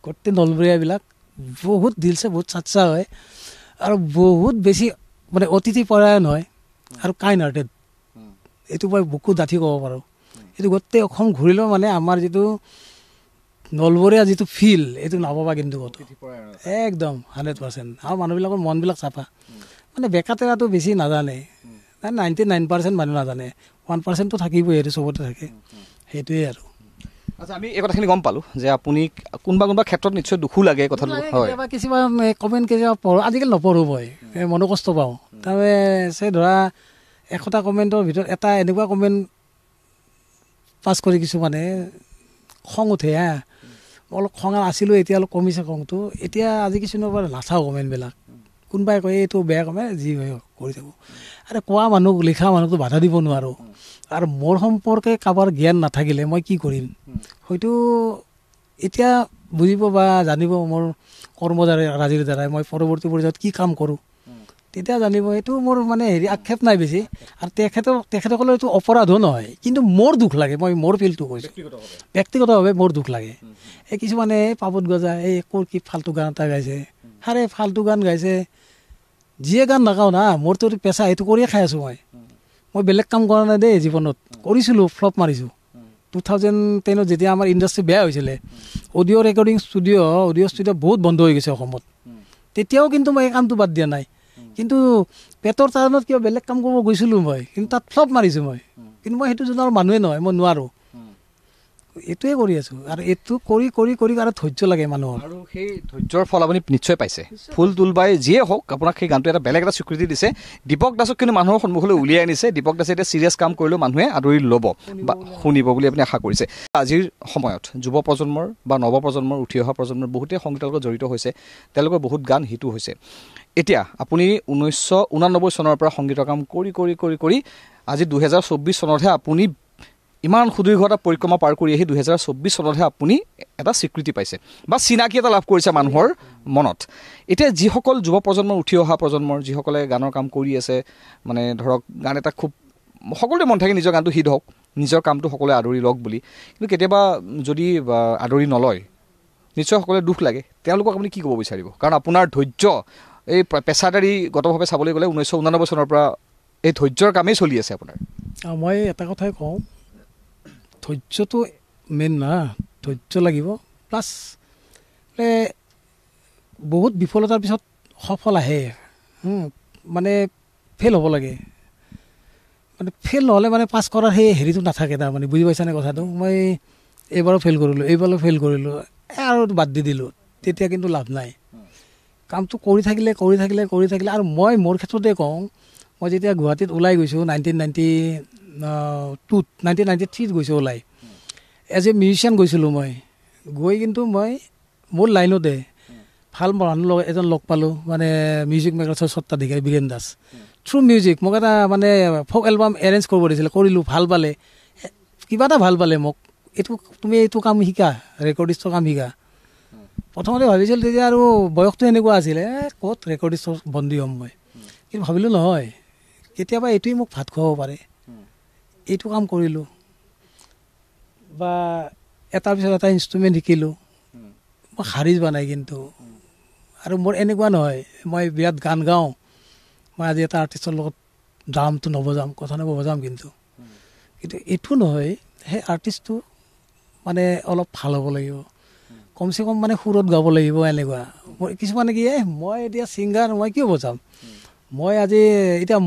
গোটেই নলবৰীয়াবিলাক বহুত দিলছে বহুত চাচ্চা হয় আৰু বহুত বেছি মানে অতিথি পৰায়ণ হয় আৰু কাইণ্ড হাৰ্টেড এইটো মই বুকু ডাঠি ক'ব পাৰোঁ এইটো গোটেই অসম ঘূৰিলেও মানে আমাৰ যিটো নলবৰীয়া যিটো ফিল এইটো নাপাবা কিন্তু ক'তো একদম 100% আৰু মানুহবিলাকৰ মনবিলাক চাফা মানে বেকাতেৰাটো বেছি নাজানে 99% মানুহ নাজানে 1%টো থাকিবই সেইটো চবতে থাকে সেইটোৱে আৰু আচ্ছা আমি এই কথাখিনি গম পালোঁ যে আপুনি কোনোবা ক্ষেত্ৰত নিশ্চয় দুখো লাগে কথাটো হয় কিছুমান কমেণ্ট কেতিয়াবা পঢ়োঁ আজিকালি নপঢ়োঁ মই মনো কষ্ট পাওঁ তাৰমানে ধৰা 100টা কমেণ্টৰ ভিতৰত এটা এনেকুৱা কমেণ্ট পাছ কৰি কিছুমানে খং উঠে অলপ খঙা আছিলোঁ এতিয়া অলপ কমিছে খংটো এতিয়া আজি কিছুমানৰ পৰা নাচাওঁ কমেণ্টবিলাক কোনোবাই কয় এইটো বেয়া কমেণ্ট যি হয় কৰি থাকোঁ আৰে কোৱা মানুহ লিখা মানুহটো বাধা দিব নোৱাৰোঁ আৰু মোৰ সম্পৰ্কে কাৰোবাৰ জ্ঞান নাথাকিলে মই কি কৰিম হয়তো এতিয়া বুজিব বা জানিব মোৰ কৰ্মৰাজিৰ দ্বাৰাই মই পৰৱৰ্তী পৰ্যায়ত কি কাম কৰোঁ তেতিয়া জানিব এইটো মোৰ মানে আক্ষেপ নাই বেছি আৰু তেখেতসকলৰ এইটো অপৰাধো নহয় কিন্তু মোৰ দুখ লাগে মই মোৰ ফিলটো কৈছোঁ ব্যক্তিগতভাৱে মোৰ দুখ লাগে এই কিছুমানে পাবত গজা এই কি ফাল্টু গান এটা গাইছে আৰে ফাল্টু গান গাইছে যিয়ে গান নাগাওঁ না মোৰতো পেচা সেইটো কৰিয়ে খাই আছোঁ মই বেলেগ কাম কৰা নাই দেই জীৱনত কৰিছিলোঁ ফ্লপ মাৰিছোঁ 2010 যেতিয়া আমাৰ ইণ্ডাষ্ট্ৰি বেয়া হৈছিলে অডিঅ' ৰেকৰ্ডিং ষ্টুডিঅ' বহুত বন্ধ হৈ গৈছে অসমত তেতিয়াও কিন্তু মই এই কামটো বাদ দিয়া নাই কিন্তু পেটৰ কাৰণত কিবা বেলেগ কাম কৰিব গৈছিলোঁ মই কিন্তু তাত ফ্লপ মাৰিছোঁ মই কিন্তু মই সেইটো জনাৰ মানুহে নহয় মই নোৱাৰোঁ এইটোৱে কৰি আছোঁ আৰু এইটো কৰি কৰি কৰি আৰু ধৈৰ্য লাগে মানুহৰ আৰু সেই ধৈৰ্যৰ ফল আপুনি নিশ্চয় পাইছে ফুল তুলবাই যিয়ে হওক আপোনাক সেই গানটো এটা বেলেগ এটা স্বীকৃতি দিছে দীপক দাসক কিন্তু মানুহৰ সন্মুখলৈ উলিয়াই আনিছে দীপক দাসে এতিয়া চিৰিয়াছ কাম কৰিলেও মানুহে আদৰি ল'ব বা শুনিব বুলি আপুনি আশা কৰিছে আজিৰ সময়ত যুৱ প্ৰজন্মৰ বা নৱপ্ৰজন্মৰ উঠি অহা প্ৰজন্মৰ বহুতেই সংগীতৰ লগত জড়িত হৈছে তেওঁলোকৰ বহুত গান হিটো হৈছে এতিয়া আপুনি 1989 চনৰ পৰা সংগীতৰ কাম কৰি কৰি কৰি কৰি আজি 2024 চনতহে আপুনি ইমান সুদীৰ্ঘ এটা পৰিক্ৰমা পাৰ কৰি আহি 2024 চনতহে আপুনি এটা স্বীকৃতি পাইছে বা চিনাকি এটা লাভ কৰিছে মানুহৰ মনত এতিয়া যিসকল যুৱ প্ৰজন্মৰ উঠি অহা প্ৰজন্মৰ যিসকলে গানৰ কাম কৰি আছে মানে ধৰক গান এটা খুব সকলোৰে মন থাকে নিজৰ গানটো হিট হওক নিজৰ কামটো সকলোৱে আদৰি লওক বুলি কিন্তু কেতিয়াবা যদি আদৰি নলয় নিশ্চয় সকলোৱে দুখ লাগে তেওঁলোকক আপুনি কি ক'ব বিচাৰিব কাৰণ আপোনাৰ ধৈৰ্য এই পেছাদাৰীগতভাৱে চাবলৈ গ'লে 1989 চনৰ পৰা এই ধৈৰ্যৰ কামেই চলি আছে আপোনাৰ মই এটা কথাই কওঁ ধৈৰ্যটো মেইন না ধৈৰ্য লাগিব প্লাছ বহুত বিফলতাৰ পিছত সফল আহে মানে ফেইল হ'ব লাগে মানে ফেইল নহ'লে মানে পাছ কৰাৰ সেই হেৰিটো নাথাকে তাৰমানে বুজি পাইছানে কথাটো মই এইবাৰো ফেইল কৰিলোঁ আৰু বাদ দি দিলোঁ তেতিয়া কিন্তু লাভ নাই কামটো কৰি থাকিলে আৰু মই মোৰ ক্ষেত্ৰতে কওঁ মই যেতিয়া গুৱাহাটীত ওলাই গৈছোঁ 1993 গৈছোঁ ওলাই এজ এ মিউজিচিয়ান গৈছিলোঁ মই গৈ কিন্তু মই মোৰ লাইনতে ভাল মানুহ এজন লগ পালোঁ মানে মিউজিক মেকাৰ্ছৰ স্বত্বাধিকাৰী বীৰেন দাস থ্ৰু মিউজিক মোক এটা মানে ফ'ক এলবাম এৰেঞ্জ কৰিব দিছিলে কৰিলোঁ ভাল পালে কিবা এটা ভাল পালে মোক তুমি এইটো কাম শিকা ৰেকৰ্ডিষ্টৰ কাম শিকা প্ৰথমতে ভাবিছিলোঁ তেতিয়া আৰু বয়সটো এনেকুৱা আছিলে ক'ত ৰেকৰ্ডিষ্টৰ বন্দী হ'ম মই কিন্তু ভাবিলোঁ নহয় কেতিয়াবা এইটোৱে মোক ভাত খুৱাব পাৰে এইটো কাম কৰিলোঁ বা এটাৰ পিছত এটা ইনষ্ট্ৰুমেণ্ট শিকিলোঁ মই হাৰি যোৱা নাই কিন্তু আৰু মোৰ এনেকুৱা নহয় মই বিৰাট গান গাওঁ মই আজি এটা আৰ্টিষ্টৰ লগত ড্ৰামটো নবজাম কথা নবজাম কিন্তু এইটো নহয় সেই আৰ্টিষ্টটো মানে অলপ ভাল হ'ব লাগিব কমচে কম মানে সুৰত গাব লাগিব এনেকুৱা কিছুমানে কি মই এতিয়া ছিংগাৰ মই কিয় বজাম মই আজি এতিয়া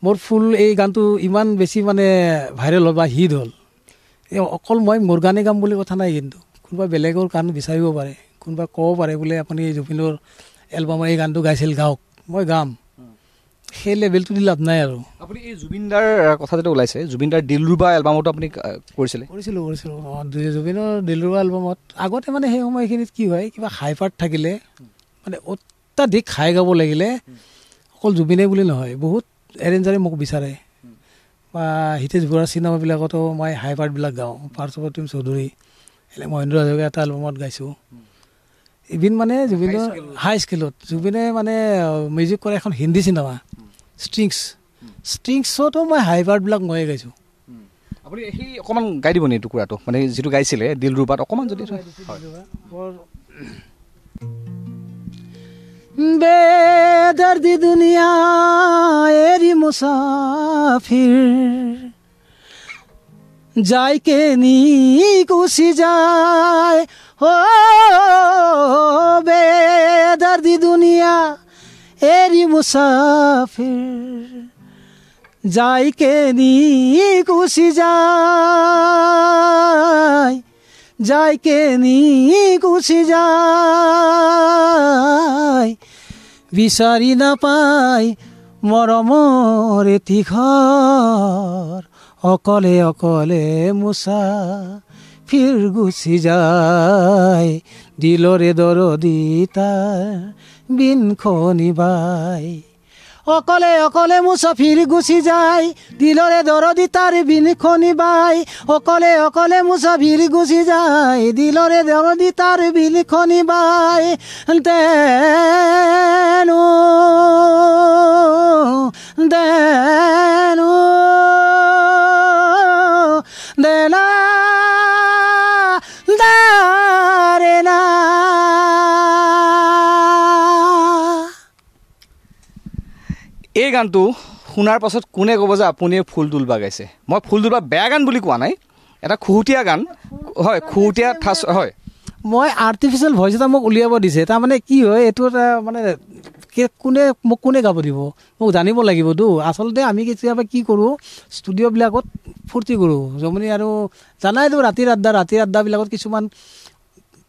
মোৰ ফুল এই গানটো ইমান বেছি মানে ভাইৰেল হ'ল বা হিট হ'ল অকল মই মোৰ গানে গাম বুলি কথা নাই কিন্তু কোনোবা বেলেগৰ গান বিচাৰিব পাৰে কোনোবা ক'ব পাৰে বোলে আপুনি জুবিনৰ এলবামৰ এই গানটো গাইছিল গাওক মই গাম সেই লেভেলটো দি লাভ নাই আৰু আপুনি এই জুবিনদাৰ কথা যেতিয়া ওলাইছে জুবিনদাৰ দিলৰুবা এলবামতো আপুনি কৰিছিলোঁ জুবিনৰ দিলৰুবা এলবামত আগতে মানে সেই সময়খিনিত কি হয় কিবা হাই পাৰ্ট থাকিলে মানে অত্যাধিক হাই গাব লাগিলে অকল জুবিনে বুলি নহয় বহুত এৰেঞ্জাৰে মোক বিচাৰে বা হিতেশ বৰুৱাৰ চিনেমাবিলাকতো মই হাই পাৰ্টবিলাক গাওঁ পাৰ্থপ্ৰতিম চৌধুৰী মহেন্দ্ৰ হাজৰিকাৰ এটা এলবামত গাইছোঁ ইভিন মানে জুবিনৰ হাই স্কেলত জুবিনে মানে মিউজিক কৰে এখন হিন্দী চিনেমা ষ্ট্ৰিংছতো মই হাই পাৰ্টবিলাক ময়ে গাইছোঁ আপুনি সেই অকণমান গাই দিব নি টুকুৰাটো মানে যিটো গাইছিলে দিলৰুবাত অকণমান যদি বেদৰ্দি দুনিয়া এৰি মুসাফিৰ যায় কে নি গুচি যায় ও বেদৰ্দি দুনিয়া এৰি মুসাফিৰ যায় কে নি গুচি যায় কে নি গুচি যায় বিচাৰি নাপায় মৰমৰ এটি ঘৰ অকলে অকলে মুসাফিৰ গুচি যায় দিলৰে দৰদি তাৰ বিনখনি বাই অকলে অকলে মুসাফিৰ গুচি যায় দিলৰে দৰদি তাৰ বিনখনি বাই অকলে অকলে মুসাফিৰ গুচি যায় দিলৰে দৰদি তাৰ বিনখনি বাই দেনো দেনো দেনা দাৰেনা এই গানটো শুনাৰ পাছত কোনে ক'ব যে আপুনি ফুল তুলবা গাইছে মই ফুল তুলবা বেয়া গান বুলি কোৱা নাই এটা খুহুতীয়া গান হয় খুহুতীয়া ঠাচ হয় মই আৰ্টিফিচিয়েল ভইচ এটা মোক উলিয়াব দিছে তাৰমানে কি হয় এইটো এটা মানে মোক কোনে গাব দিব মোক জানিব লাগিবতো আচলতে আমি কেতিয়াবা কি কৰোঁ ষ্টুডিঅ'বিলাকত ফূৰ্তি কৰোঁ জমনি আৰু জানাইতো ৰাতিৰ আড্ডাবিলাকত কিছুমান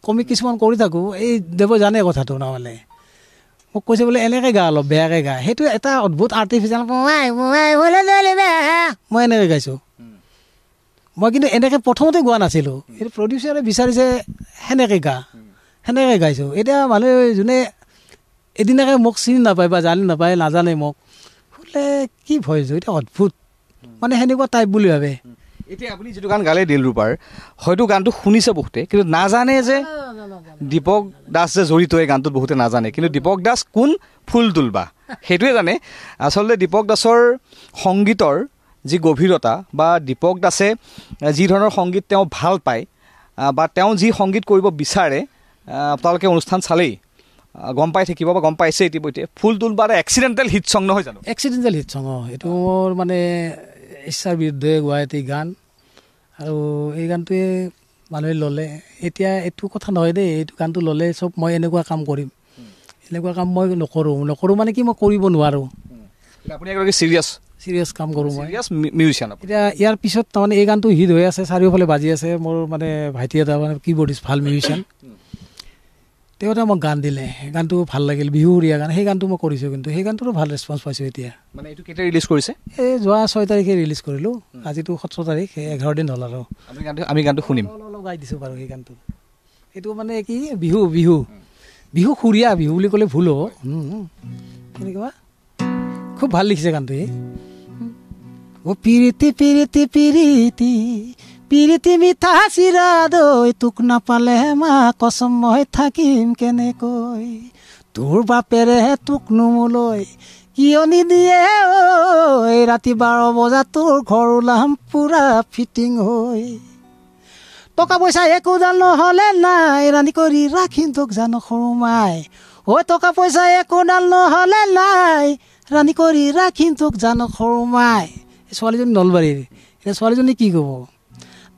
কমিক কিছুমান কৰি থাকোঁ এই দেৱ জানে কথাটো নহ'লে মোক কৈছে বোলে এনেকৈ গা অলপ বেয়াকৈ গা সেইটো এটা অদ্ভুত আৰ্টিফিচিয়েল মই এনেকৈ গাইছোঁ মই কিন্তু এনেকৈ প্ৰথমতে গোৱা নাছিলোঁ এইটো প্ৰডিউচাৰে বিচাৰিছে সেনেকৈ গাইছোঁ এতিয়া মানুহে যোনে এদিনাকৈ মোক চিনি নাপায় বা জানি নাপায় নাজানে মোক বোলে কি ভইচ এতিয়া অদ্ভুত মানে সেনেকুৱা টাইপ বুলি ভাবে এতিয়া আপুনি যিটো গান গালে দিলৰুবাৰ হয়তো গানটো শুনিছে বহুতে কিন্তু নাজানে যে দীপক দাস যে জড়িত এই গানটোত বহুতে নাজানে কিন্তু দীপক দাস কোন ফুল তুলবা সেইটোৱে জানে আচলতে দীপক দাসৰ সংগীতৰ যি গভীৰতা বা দীপক দাসে যি ধৰণৰ সংগীত তেওঁ ভাল পায় বা তেওঁ যি সংগীত কৰিব বিচাৰে আপোনালোকে অনুষ্ঠান চালেই গম পাই থাকিব বা গম পাইছে ইতিমধ্যে ফুল তুলবা এটা এক্সিডেণ্টেল হিট চং নহয় জানো এক্সিডেণ্টেল হিট চং এইটো মোৰ মানে ইচ্ছাৰ বিৰুদ্ধে গোৱা এটি গান আৰু এই গানটোৱে মানুহে ল'লে এতিয়া এইটো কথা নহয় দেই এইটো গানটো ল'লে চব মই এনেকুৱা কাম কৰিম এনেকুৱা কাম মই নকৰোঁ মানে কি মই কৰিব নোৱাৰোঁ আপুনি এগৰাকী চিৰিয়াছ কাম কৰোঁ মই মিউজিচিয়ান এতিয়া ইয়াৰ পিছত তাৰমানে এই গানটো হিট হৈ আছে চাৰিওফালে বাজি আছে মোৰ মানে ভাইটি এটা মানে কীবৰ্ডিষ্ট ভাল মিউজিচিয়ান তেওঁ এটা মোক গান দিলে গানটো ভাল লাগিল বিহুৰীয়া গান সেই গানটো মই কৰিছোঁ কিন্তু সেই গানটোৰো ভাল ৰেছপঞ্চ পাইছোঁ এতিয়া মানে এইটো কেতিয়া ৰিলিজ কৰিছে এই যোৱা 6 তাৰিখে ৰিলিজ কৰিলোঁ আজিতো 17 তাৰিখ 11 দিন হ'ল আৰু আমি গানটো শুনিম অলপ গাই দিছোঁ বাৰু সেই গানটো এইটো মানে কি বিহু সুৰীয়া বিহু বুলি ক'লে ভুল হ'ব কেনেকুৱা খুব ভাল লিখিছে গানটো অ পিৰিতি পিৰিতি পিৰিতি পিৰিতি মিঠা চিৰা দৈ তোক নাপালে মা কচম মই থাকিম কেনেকৈ তোৰ বাপেৰে তোক নুমলৈ কিয় নিদিয়ে ঐ ৰাতি 12 বজাত তোৰ ঘৰ ওলাম পুৰা ফিটিং হৈ টকা পইচা একো দাল নহ'লে নাই ৰাণী কৰি ৰাখিম তোক জানো সৰু মাই ঐ টকা পইচা একো দাল নহ'লে নাই ৰাণী কৰি ৰাখিম তোক জানো সৰু মাই ছোৱালীজনী নলবাৰীৰ এতিয়া ছোৱালীজনী কি ক'ব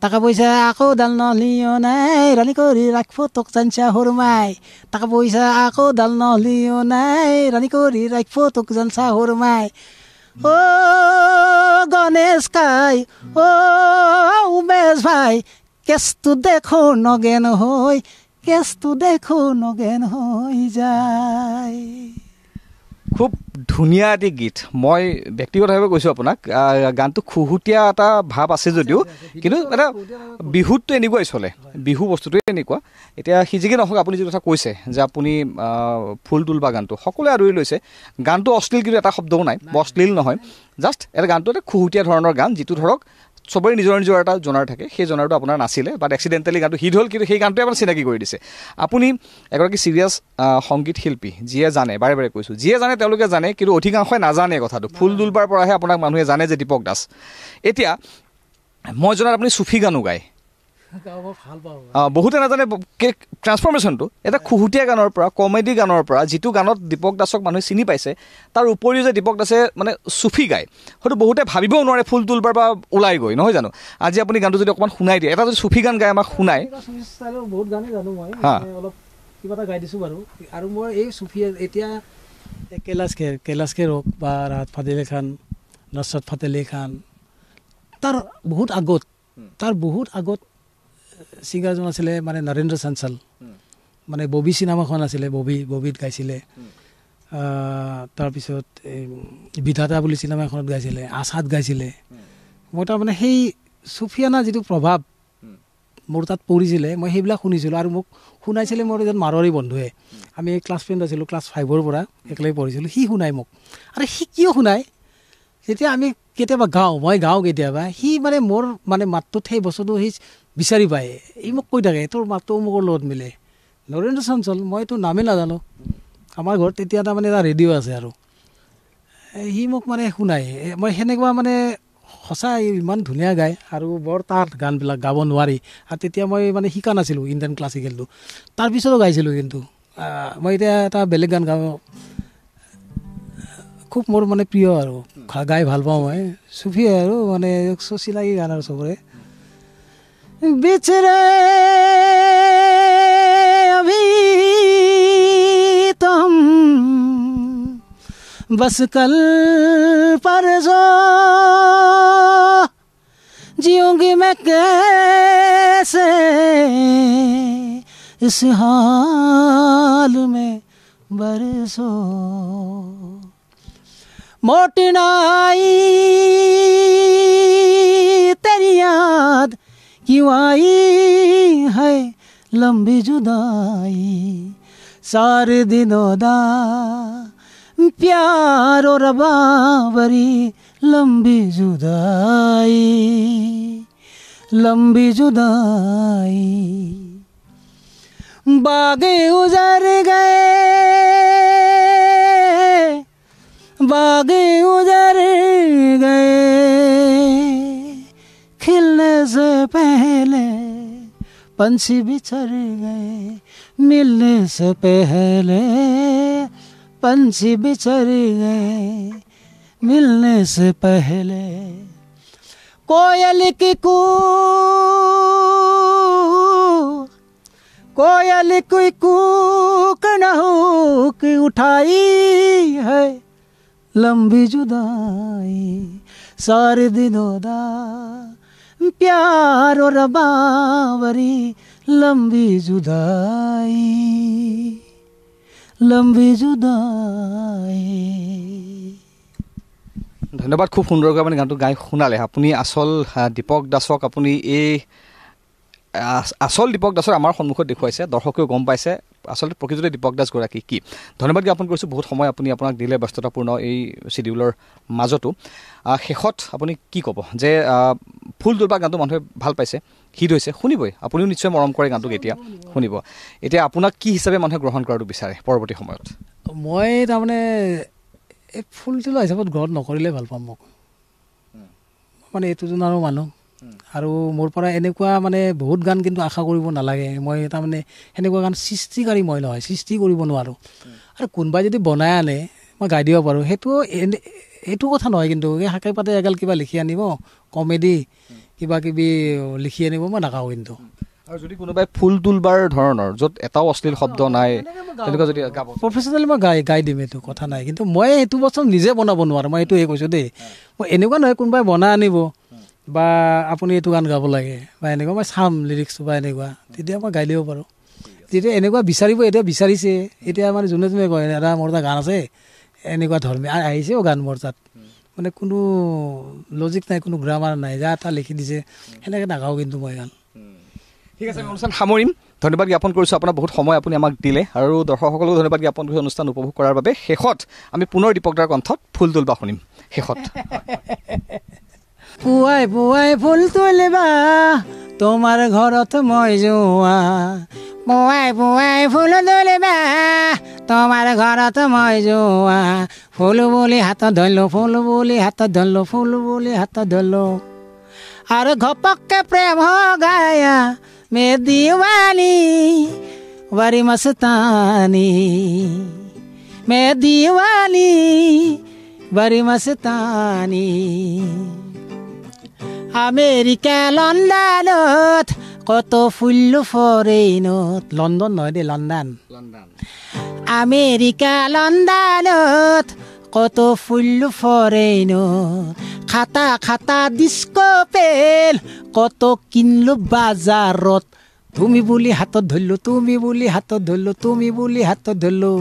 টাকা পইচা আকৌ দাল নহলিও নাই ৰাণী কৰি ৰাখিব তোক জানছা সৰু মাই টাকা পইচা আকৌ দাল নহলিও নাই ৰাণী কৰি ৰাখিব তোক জানছা সৰু মাই অ গণেশ কাই অ উমেশ ভাই কেছটো দেখো নগেন হৈ যায় খুব ধুনীয়া এটি গীত মই ব্যক্তিগতভাৱে কৈছোঁ আপোনাক গানটো খুহুতীয়া এটা ভাৱ আছে যদিও কিন্তু এটা বিহুতটো এনেকুৱাই চলে বিহু বস্তুটোৱে এনেকুৱা এতিয়া সিজিকে নহওক আপুনি যিটো কথা কৈছে যে আপুনি ফুল তুলবা গানটো সকলোৱে আদৰি লৈছে গানটো অশ্লীল কিন্তু এটা শব্দও নাই অশ্লীল নহয় জাষ্ট এটা গানটো এটা খুহুতীয়া ধৰণৰ গান যিটো ধৰক চবৰে নিজৰ এটা জনাৰ থাকে সেই জনাৰটো আপোনাৰ নাছিলে বাট এক্সিডেণ্টেলি গানটো হিট হ'ল কিন্তু সেই গানটোৱে আপোনাৰ চিনাকি কৰি দিছে আপুনি এগৰাকী চিৰিয়াছ সংগীত শিল্পী যিয়ে জানে বাৰে বাৰে কৈছোঁ যিয়ে জানে তেওঁলোকে জানে কিন্তু অধিকাংশই নাজানে কথাটো ফুল তুলবাৰ পৰাহে আপোনাক মানুহে জানে যে দীপক দাস এতিয়া মই জনাত আপুনি চুফি গানো গায় ভাল পাওঁ বহুতে নাজানে ট্ৰান্সফৰ্মেশ্যনটো এটা খুহুতীয়া গানৰ পৰা কমেডি গানৰ পৰা যিটো গানত দীপক দাসক মানুহে চিনি পাইছে তাৰ উপৰিও যে দীপক দাসে মানে চুফি গায় হয়তো বহুতে ভাবিবও নোৱাৰে ফুল তুলবাৰ বা ওলাই গৈ নহয় জানো আজি আপুনি গানটো যদি অকণমান শুনাই দিয়ে এটা যদি চুফি গান গাই আমাক শুনাই বহুত গানেই জানো মই অলপ কিবা এটা গাই দিছোঁ বাৰু আৰু মই এই চুফি এতিয়া কৈলাশ খেৰ হওক বা ৰাহাত ফাতে আলী খান নুছৰাত ফাতে আলী খান তাৰ বহুত আগত ছিংগাৰজন আছিলে মানে নৰেন্দ্ৰ চাঞ্চল মানে ববি চিনেমাখন আছিলে ববিত গাইছিলে তাৰপিছত বিধাতা বুলি চিনেমা এখনত গাইছিলে আছাদ গাইছিলে মই তাৰমানে সেই চুফিয়ানা যিটো প্ৰভাৱ মোৰ তাত পৰিছিলে মই সেইবিলাক শুনিছিলোঁ আৰু মোক শুনাইছিলে মোৰ এজন মাৰোৱাৰী বন্ধুৱে আমি ক্লাছ ফ্ৰেণ্ড আছিলোঁ ক্লাছ 5ৰ পৰা একেলগে পঢ়িছিলোঁ সি শুনাই মোক আৰু সি কিয় শুনাই যেতিয়া আমি কেতিয়াবা মই গাওঁ কেতিয়াবা সি মানে মোৰ মানে মাতটোত সেই বস্তুটো সি বিচাৰি পায় ই মোক কৈ থাকে তোৰ মাতটো অমুকৰ লগত মিলে নৰেন্দ্ৰ চাঞ্চল মইতো নামেই নাজানো আমাৰ ঘৰত তেতিয়া তাৰমানে এটা ৰেডিঅ' আছে আৰু সি মোক মানে শুনাই মই সেনেকুৱা মানে সঁচাই ইমান ধুনীয়া গায় আৰু বৰ তাৰ গানবিলাক গাব নোৱাৰি আৰু তেতিয়া মই মানে শিকা নাছিলোঁ ইণ্ডিয়ান ক্লাছিকেলটো তাৰপিছতো গাইছিলোঁ কিন্তু মই এতিয়া এটা বেলেগ গান গাওঁ খুব মোৰ মানে প্ৰিয় আৰু গাই ভাল পাওঁ মই চুফি আৰু মানে চিনাকি গান আৰু চবৰে বিচৰে अभी तो हम बस कल परसों जीऊंगी मैं कैसे इस हाल में बरसों मोटी ना आई तेरी याद क्यों आई है लंबी जुदाई सारे दिनों दा प्यार और बाबरी लंबी जुदाई बागे उजर गए खिलने से पहले पंछी बिछड़ गए मिलने से पहले पंछी बिछड़ गए मिलने से पहले कोयल की कूक न हुक उठाई है लंबी जुदाई सारे दिनों दा प्यार और बावरी लंबी जुदाई ধন্যবাদ খুব সুন্দৰকৈ আপুনি গানটো গাই শুনালে আপুনি আচল দীপক দাসক আপুনি এই আচল দীপক দাসক আমাৰ সন্মুখত দেখুৱাইছে দৰ্শকেও গম পাইছে আচলতে প্ৰকৃততে দীপক দাসগৰাকী কি ধন্যবাদ জ্ঞাপন কৰিছোঁ বহুত সময় আপুনি আপোনাক দিলে ব্যস্ততাপূৰ্ণ এই চিডিউলৰ মাজতো শেষত আপুনি কি ক'ব যে ফুল তুলবা গানটো মানুহে ভাল পাইছে হিট হৈছে শুনিবই আপুনিও নিশ্চয় মৰম কৰে গানটোক এতিয়া শুনিব এতিয়া আপোনাক কি হিচাপে মানুহে গ্ৰহণ কৰাটো বিচাৰে পৰৱৰ্তী সময়ত মই তাৰমানে এই ফুল তোলা হিচাপত গ্ৰহণ নকৰিলে ভাল পাম মোক মানে এইটো জনাৰো মানুহ আৰু মোৰ পৰা এনেকুৱা মানে বহুত গান কিন্তু আশা কৰিব নালাগে মই তাৰমানে সেনেকুৱা গান সৃষ্টিকাৰী মই নহয় সৃষ্টি কৰিব নোৱাৰোঁ আৰু কোনোবাই যদি বনাই আনে মই গাই দিব পাৰোঁ এইটো কথা নহয় কিন্তু এই শাকে পাতে এগাল কিবা লিখি আনিব কমেডি কিবা কিবি লিখি আনিব মই নাগাওঁ কিন্তু আৰু যদি কোনোবাই ফুল তুলবাৰ ধৰণৰ য'ত এটাও অশ্লীল শব্দ নাই তেনেকুৱা যদি গাব প্ৰফেচনেলি মই গাই দিম এইটো কথা নাই কিন্তু মই এইটো বস্তু নিজে বনাব নোৱাৰোঁ মই এইটোৱে কৈছোঁ দেই মই এনেকুৱা নহয় কোনোবাই বনাই আনিব বা আপুনি এইটো গান গাব লাগে বা এনেকুৱা মই চাম লিৰিক্সটো বা এনেকুৱা তেতিয়া মই গাই দিব পাৰোঁ যেতিয়া এনেকুৱা বিচাৰিব এতিয়া বিচাৰিছে এতিয়া মানে যোনে যোনে কয় দাদা মোৰ এটা গান আছে এনেকুৱা ধৰ্মী আহিছেও গান মোৰ তাত মানে কোনো লজিক নাই কোনো গ্ৰামাৰ নাই যা এটা লিখি দিছে সেনেকৈ নাগাওঁ কিন্তু মই গান ঠিক আছে আমি অনুষ্ঠান সামৰিম ধন্যবাদ জ্ঞাপন কৰিছোঁ আপোনাৰ বহুত সময় আপুনি আমাক দিলে আৰু দৰ্শকসকলকো ধন্যবাদ জ্ঞাপন কৰিছোঁ অনুষ্ঠান উপভোগ কৰাৰ বাবে শেষত আমি পুনৰ দীপক দাৰ কণ্ঠত ফুল তুলবা শুনিম শেষত পুৱাই পুৱাই ফুল তুলিবা তোমাৰ ঘৰত মই যোৱা পুৱাই পুৱাই ফুল তুলিবা তোমাৰ ঘৰত মই যোৱা ফুল বুলি হাতত ধৰিলোঁ ফুল বুলি হাতত ধৰিলোঁ ফুল বুলি হাতত ধৰিলোঁ अरे घपक्के प्रेम हो गया मैं दीवानी बड़ी मस्तानी मैं दीवानी बड़ी मस्तानी আমেৰিকা লণ্ডনত কত ফুল ফৰেইনত লণ্ডন নহয় দেই লণ্ডন আমেৰিকা লণ্ডনত কত ফুল ফৰেইনত খাটা খাটা ডিস্কো পেল কত কিনলো বাজাৰত তুমি বুলি হাতত ধৰিলো তুমি বুলি হাতত ধৰিলো তুমি বুলি হাতত ধৰিলো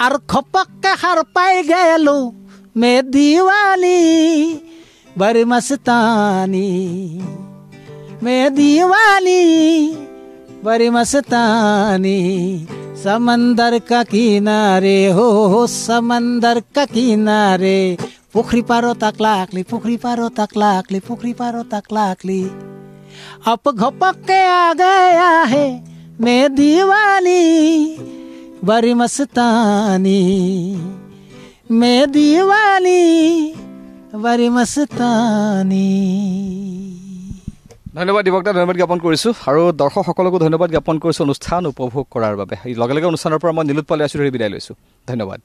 আৰু খপককে সাৰ পাই গেলো মে দিৱানী बड़ी मस्तानी मैं दीवानी बड़ी मस्तानी समंदर का किनारे हो समंदर का किनारे पुखरी पारो तक लाकली पुखरी पारो तक लाकली पुखरी पारो तक लाकली अब घपक के आ गया है मैं दीवानी बड़ी मस्तानी मैं दीवानी बड़ी मस्तानी ধন্যবাদ দিবকদা ধন্যবাদ জ্ঞাপন কৰিছোঁ আৰু দৰ্শকসকলকো ধন্যবাদ জ্ঞাপন কৰিছোঁ অনুষ্ঠান উপভোগ কৰাৰ বাবে লগে লগে অনুষ্ঠানৰ পৰা মই নীলোৎপল ৰায়চৌধুৰী বিদায় লৈছোঁ ধন্যবাদ